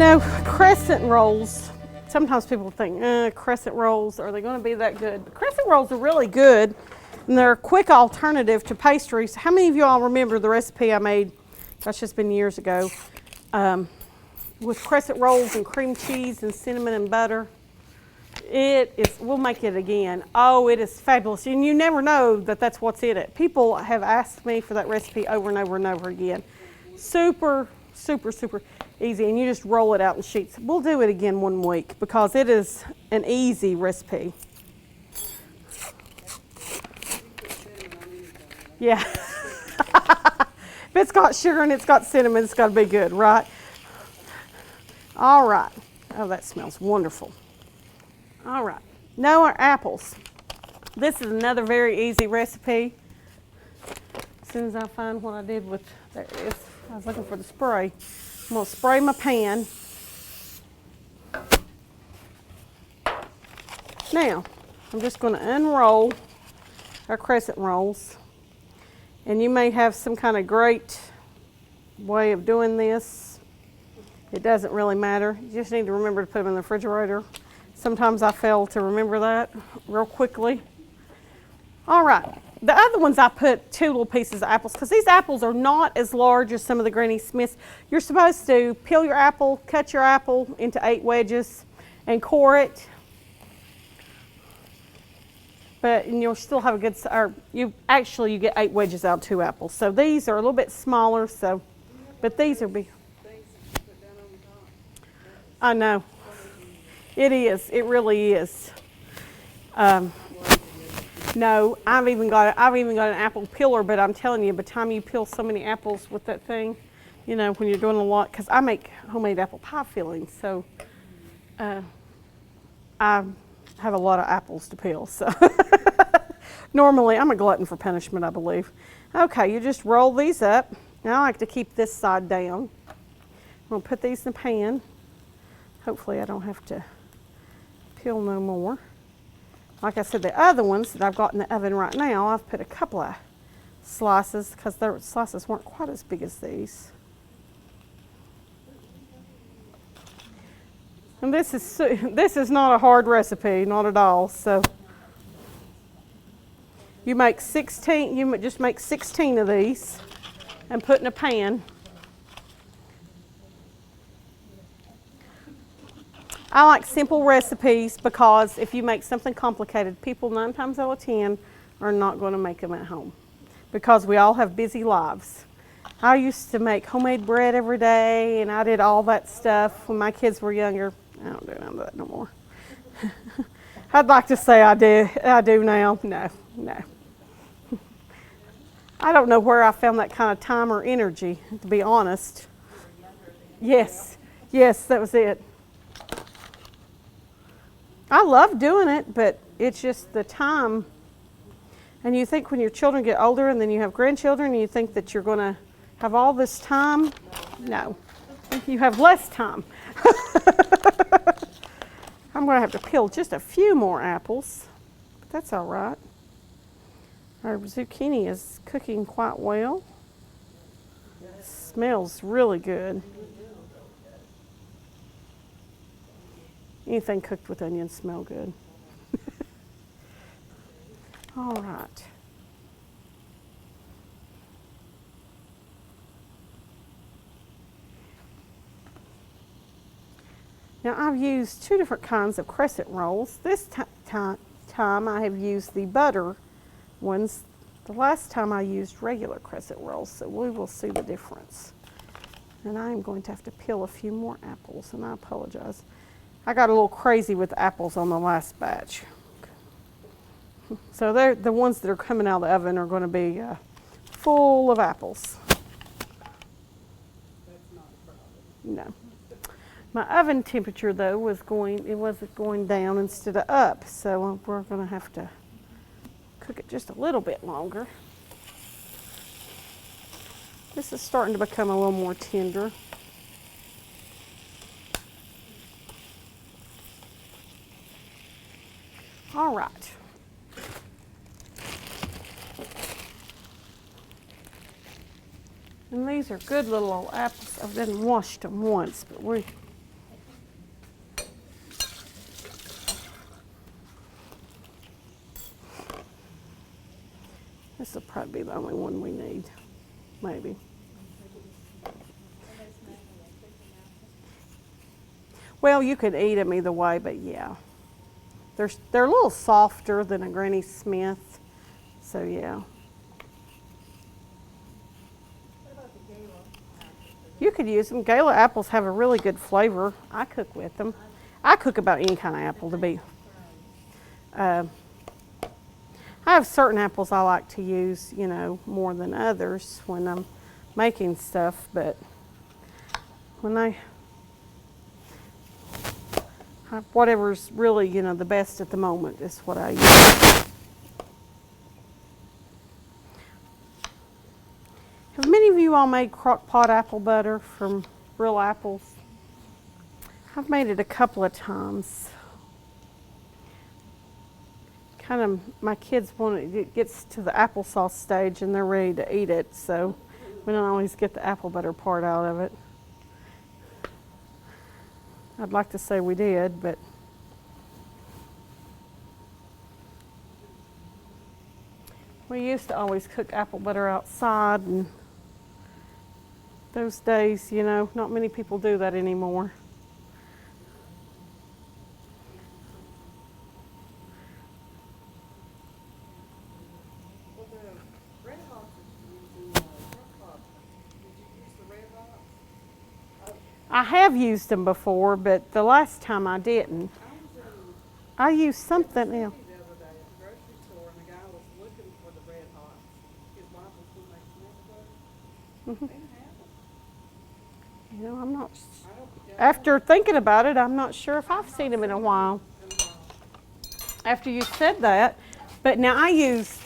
know, crescent rolls, sometimes people think, crescent rolls, are they going to be that good? But crescent rolls are really good, and they're a quick alternative to pastries. How many of you all remember the recipe I made, that's just been years ago, with crescent rolls and cream cheese and cinnamon and butter? It is, we'll make it again. Oh, it is fabulous. And you never know that that's what's in it. People have asked me for that recipe over and over and over again. Super, super, super easy. And you just roll it out in sheets. We'll do it again one week because it is an easy recipe. Yeah. If it's got sugar and it's got cinnamon, it's got to be good, right? All right. Oh, that smells wonderful. All right, now our apples. This is another very easy recipe. As soon as I find what I did with, there it is. I was looking for the spray. I'm gonna spray my pan. Now, I'm just gonna unroll our crescent rolls. And you may have some kind of great way of doing this. It doesn't really matter. You just need to remember to put them in the refrigerator. Sometimes I fail to remember that real quickly. All right, the other ones I put 2 little pieces of apples because these apples are not as large as some of the Granny Smiths. You're supposed to peel your apple, cut your apple into 8 wedges and core it. But and you'll still have a good, or you get 8 wedges out of 2 apples. So these are a little bit smaller, so, but these are big. I know. It is. It really is. No, I've even got an apple peeler, but I'm telling you, by the time you peel so many apples with that thing, you know, when you're doing a lot, because I make homemade apple pie fillings, so I have a lot of apples to peel. So normally, I'm a glutton for punishment, I believe. Okay, you just roll these up. Now I like to keep this side down. I'm gonna put these in the pan. Hopefully, I don't have to peel no more. Like I said, the other ones that I've got in the oven right now, I've put a couple of slices because their slices weren't quite as big as these. And this is not a hard recipe, not at all. So you make 16. You just make 16 of these and put in a pan. I like simple recipes because if you make something complicated, people 9 times out of 10 are not going to make them at home because we all have busy lives. I used to make homemade bread every day and I did all that stuff when my kids were younger. I don't do none of that no more. I'd like to say I do now. No. I don't know where I found that kind of time or energy, to be honest. Yes, that was it. I love doing it, but it's just the time. And you think when your children get older and then you have grandchildren, you think that you're going to have all this time. No, you have less time. I'm going to have to peel just a few more apples, but that's all right. Our zucchini is cooking quite well. It smells really good. Anything cooked with onions smell good. All right. Now I've used 2 different kinds of crescent rolls. This time I have used the butter ones. The last time I used regular crescent rolls, so we will see the difference. And I am going to have to peel a few more apples, and I apologize. I got a little crazy with the apples on the last batch. So they're the ones that are coming out of the oven are going to be full of apples. That's not a problem. No. My oven temperature though wasn't going down instead of up, so we're going to have to cook it just a little bit longer. This is starting to become a little more tender. All right. And these are good little old apples. I've done washed them once, but This will probably be the only one we need, maybe. Well, you could eat them either way, but yeah. They're a little softer than a Granny Smith, so yeah. You could use them. Gala apples have a really good flavor. I cook with them. I cook about any kind of apple to be. I have certain apples I like to use, you know, more than others when I'm making stuff, but when whatever's really, you know, the best at the moment is what I use. Have many of you all made crock pot apple butter from real apples? I've made it a couple of times. Kind of, my kids it gets to the applesauce stage and they're ready to eat it, so we don't always get the apple butter part out of it. I'd like to say we did, but we used to always cook apple butter outside, and those days, you know, not many people do that anymore. I have used them before, but the last time I didn't. I used something else. The other day at the grocery store, and the guy was looking for the red hots. His wife was going to make some butter. They didn't have them. You know, I'm not. I don't think After thinking about it, I'm not sure if I've seen them in a while. After you said that, but now I used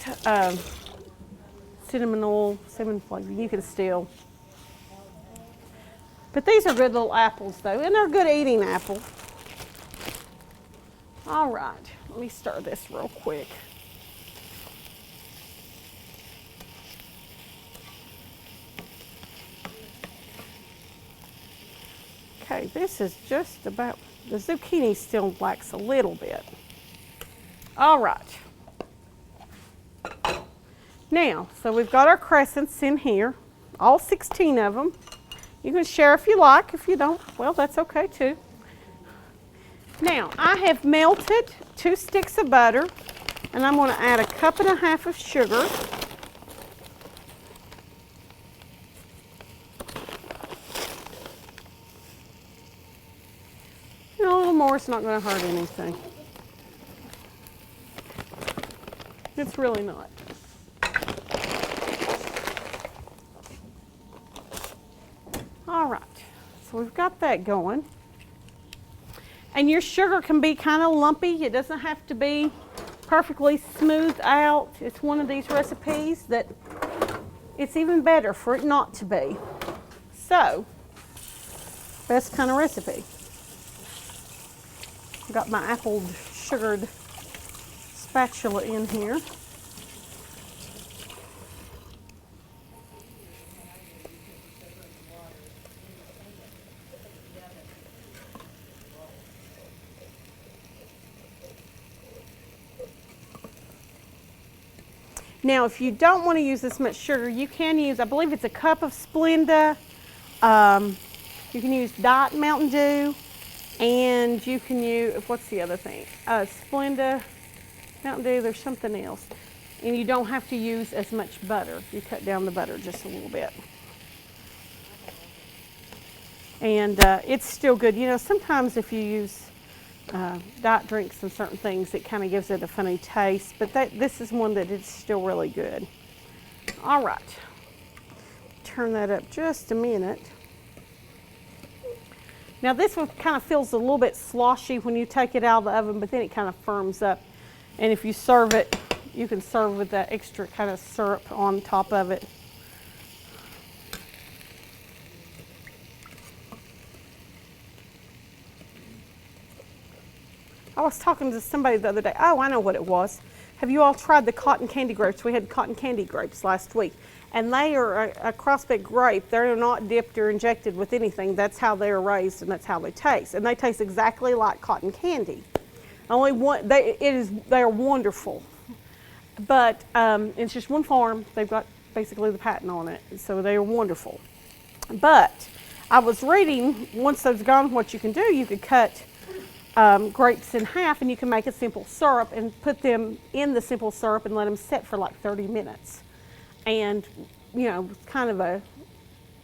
cinnamon oil, cinnamon flavor. You can still. But these are good little apples, though, and they're good eating apples. All right, let me stir this real quick. Okay, this is just about, the zucchini still lacks a little bit. All right. Now, so we've got our crescents in here, all 16 of them. You can share if you like. If you don't, well, that's okay too. Now, I have melted 2 sticks of butter, and I'm going to add 1.5 cups of sugar. You know, a little more is not going to hurt anything. It's really not. All right, so we've got that going. And your sugar can be kind of lumpy. It doesn't have to be perfectly smoothed out. It's one of these recipes that it's even better for it not to be. So, best kind of recipe. I've got my apple sugared spatula in here. Now, if you don't want to use this much sugar, you can use, I believe it's 1 cup of Splenda. You can use Diet Mountain Dew, and you can use, what's the other thing? Splenda, Mountain Dew, there's something else. And you don't have to use as much butter. You cut down the butter just a little bit. And it's still good. You know, sometimes if you use diet drinks and certain things, it kind of gives it a funny taste, but this is one that is still really good. All right, turn that up just a minute. Now this one kind of feels a little bit sloshy when you take it out of the oven, but then it kind of firms up, and if you serve it, you can serve with that extra kind of syrup on top of it. I was talking to somebody the other day. Oh, I know what it was. Have you all tried the cotton candy grapes? We had cotton candy grapes last week. And they are a crossbred grape. They're not dipped or injected with anything. That's how they're raised and that's how they taste. And they taste exactly like cotton candy. Only one, they are wonderful. But it's just one farm. They've got basically the patent on it, so they are wonderful. But I was reading, once those are gone, what you can do, you could cut grapes in half and you can make a simple syrup and put them in the simple syrup and let them set for like 30 minutes. And, you know, kind of a,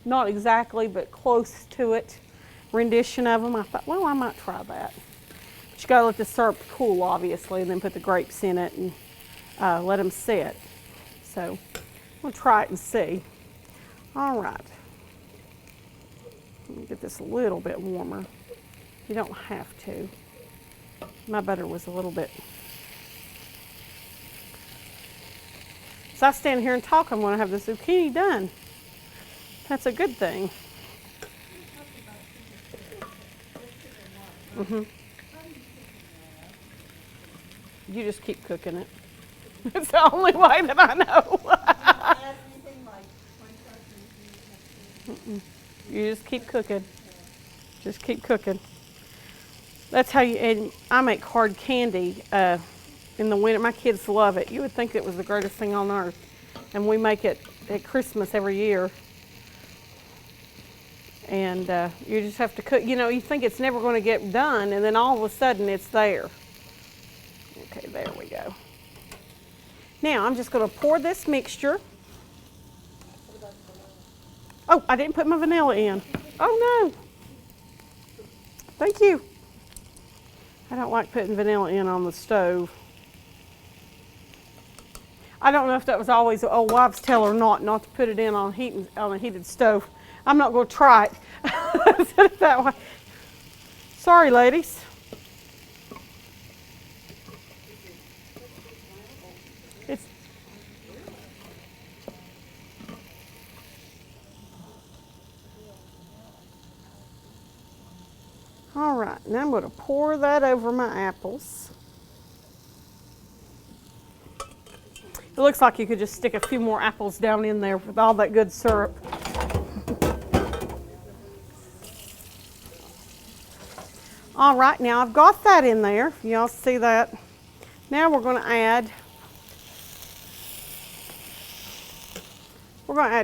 not exactly, but close to it rendition of them. I thought, well, I might try that. But you gotta let the syrup cool, obviously, and then put the grapes in it and let them set. So I'm gonna try it and see. All right. Let me get this a little bit warmer. You don't have to. My butter was a little bit. As I stand here and talk, I'm going to have the zucchini done. That's a good thing. Mm-hmm. You just keep cooking it. It's the only way that I know. You just keep cooking. Just keep cooking. That's how you, and I make hard candy in the winter. My kids love it. You would think it was the greatest thing on earth. And we make it at Christmas every year. And you just have to cook. You know, you think it's never going to get done, and then all of a sudden it's there. Okay, there we go. Now I'm just going to pour this mixture. Oh, I didn't put my vanilla in. Oh no. Thank you. I don't like putting vanilla in on the stove. I don't know if that was always an old wives' tale or not to put it in on a heated stove. I'm not going to try it. Said it that way. Sorry, ladies. It's all right. Now I'm going to pour that over my apples. It looks like you could just stick a few more apples down in there with all that good syrup. All right, now I've got that in there. Y'all see that? Now we're going to add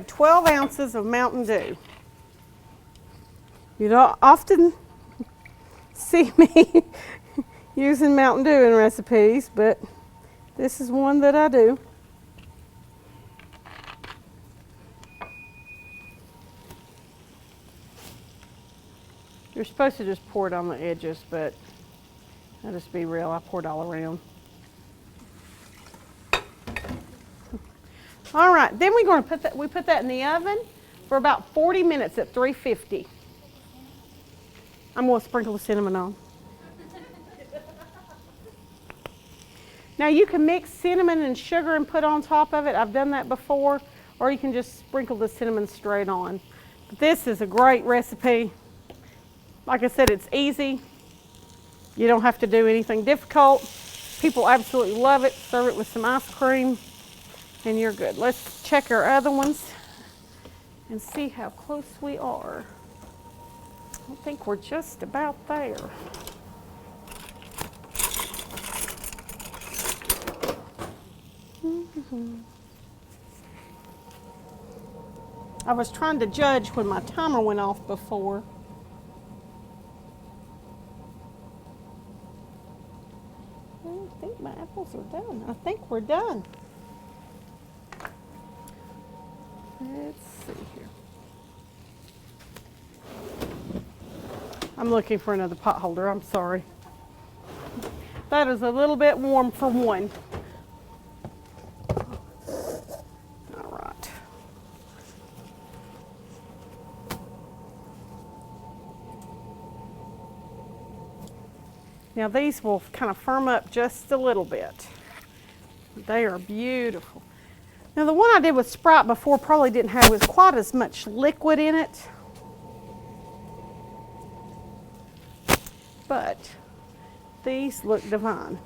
12 ounces of Mountain Dew. You don't often see me using Mountain Dew in recipes, but this is one that I do. You're supposed to just pour it on the edges, but I'll just be real, I poured all around. All right, then we're going to put that in the oven for about 40 minutes at 350. I'm going to sprinkle the cinnamon on. Now you can mix cinnamon and sugar and put on top of it. I've done that before, or you can just sprinkle the cinnamon straight on. But this is a great recipe. Like I said, it's easy. You don't have to do anything difficult. People absolutely love it. Serve it with some ice cream and you're good. Let's check our other ones and see how close we are. I think we're just about there. I was trying to judge when my timer went off before. I think my apples are done. I think we're done. Let's see here. I'm looking for another pot holder. I'm sorry. That is a little bit warm for one. All right. Now these will kind of firm up just a little bit. They are beautiful. Now the one I did with Sprite before probably didn't have as quite as much liquid in it. But these look divine.